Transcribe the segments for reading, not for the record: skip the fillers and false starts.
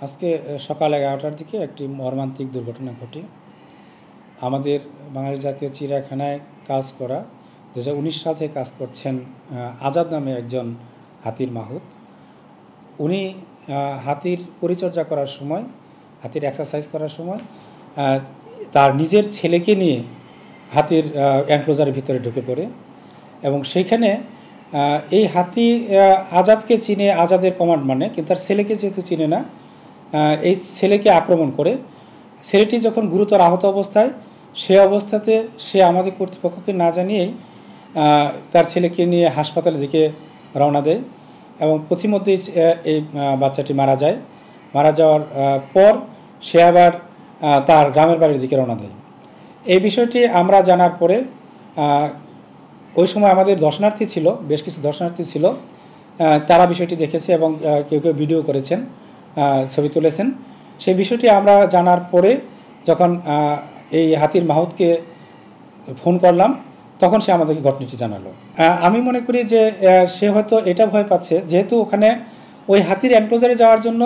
আজকে সকাল 11টার দিকে একটি মর্মান্তিক দুর্ঘটনা ঘটে। আমাদের বাংলাদেশ জাতীয় চিড়িয়াখানায় কাজ করা 2019 সাল থেকে কাজ করছেন আজাদ নামে একজন হাতির মাহুত। উনি হাতির পরিচর্যা করার সময়, হাতির এক্সারসাইজ করার সময় তার নিজের ছেলেকে নিয়ে হাতির এনক্লোজারের ভিতরে ঢুকে পড়ে এবং সেইখানে এই হাতি আজাদকে চিনে, আজাদের কমান্ড মানে, কিন্তু তার ছেলেকে যেহেতু চিনে না, এই ছেলেকে আক্রমণ করে। ছেলেটি যখন গুরুতর আহত অবস্থায়, সে অবস্থাতে সে আমাদের কর্তৃপক্ষকে না জানিয়েই তার ছেলেকে নিয়ে হাসপাতালের দিকে রওনা দেয় এবং পথিমধ্যেই এই বাচ্চাটি মারা যায়। মারা যাওয়ার পর সে আবার তার গ্রামের বাড়ির দিকে রওনা দেয়। এই বিষয়টি আমরা জানার পরে ওই সময় আমাদের দর্শনার্থী ছিল, বেশ কিছু দর্শনার্থী ছিল, তারা বিষয়টি দেখেছে এবং কেউ কেউ ভিডিও করেছেন, ছবি তুলেছেন। সেই বিষয়টি আমরা জানার পরে যখন এই হাতির মাহুতকে ফোন করলাম, তখন সে আমাদেরকে ঘটনাটি জানালো। আমি মনে করি যে সে হয়তো এটা ভয় পাচ্ছে, যেহেতু ওখানে ওই হাতির এনক্লোজারে যাওয়ার জন্য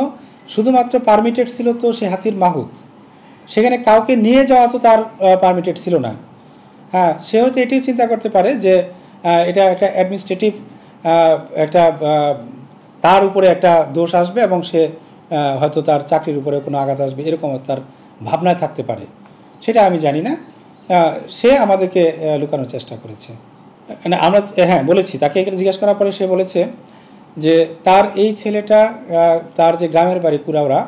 শুধুমাত্র পারমিটেড ছিল তো সে হাতির মাহুত, সেখানে কাউকে নিয়ে যাওয়া তো তার পারমিটেড ছিল না। হ্যাঁ, সে হয়তো এটিও চিন্তা করতে পারে যে এটা একটা অ্যাডমিনিস্ট্রেটিভ একটা তার উপরে একটা দোষ আসবে এবং সে হয়তো তার চাকরির উপরে কোনো আঘাত আসবে, এরকম তার ভাবনায় থাকতে পারে। সেটা আমি জানি না। সে আমাদেরকে লুকানোর চেষ্টা করেছে। আমরা বলেছি, তাকে এখানে জিজ্ঞাসা করার পরে সে বলেছে যে তার এই ছেলেটা, তার যে গ্রামের বাড়ি কুড়াওড়া,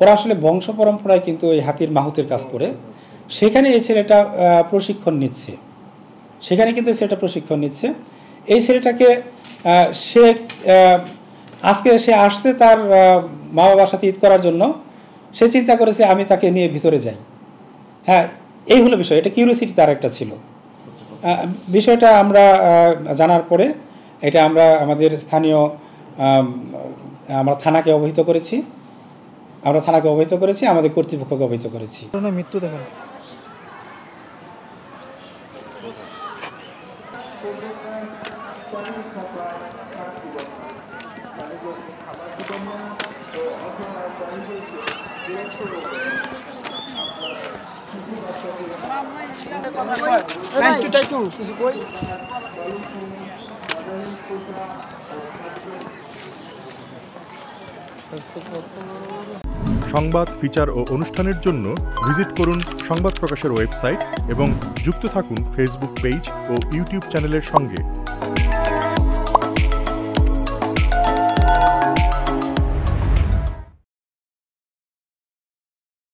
ওরা আসলে বংশ পরম্পরায় কিন্তু এই হাতির মাহুতের কাজ করে। সেখানে এই ছেলেটা প্রশিক্ষণ নিচ্ছে, সেখানে কিন্তু এই ছেলেটা প্রশিক্ষণ নিচ্ছে। এই ছেলেটাকে সে আজকে সে আসছে তার মা বাবার সাথে ঈদ করার জন্য, সে চিন্তা করেছে আমি তাকে নিয়ে ভিতরে যাই। হ্যাঁ, এই হলো বিষয়। এটা কিউরিওসিটি তার একটা ছিল। বিষয়টা আমরা জানার পরে এটা আমরা আমাদের স্থানীয় আমরা থানাকে অবহিত করেছি, আমাদের কর্তৃপক্ষকে অবহিত করেছি। মৃত্যু দেখেন সংবাদ, ফিচার ও অনুষ্ঠানের জন্য ভিজিট করুন সংবাদ প্রকাশের ওয়েবসাইট এবং যুক্ত থাকুন ফেসবুক পেজ ও ইউটিউব চ্যানেলের সঙ্গে।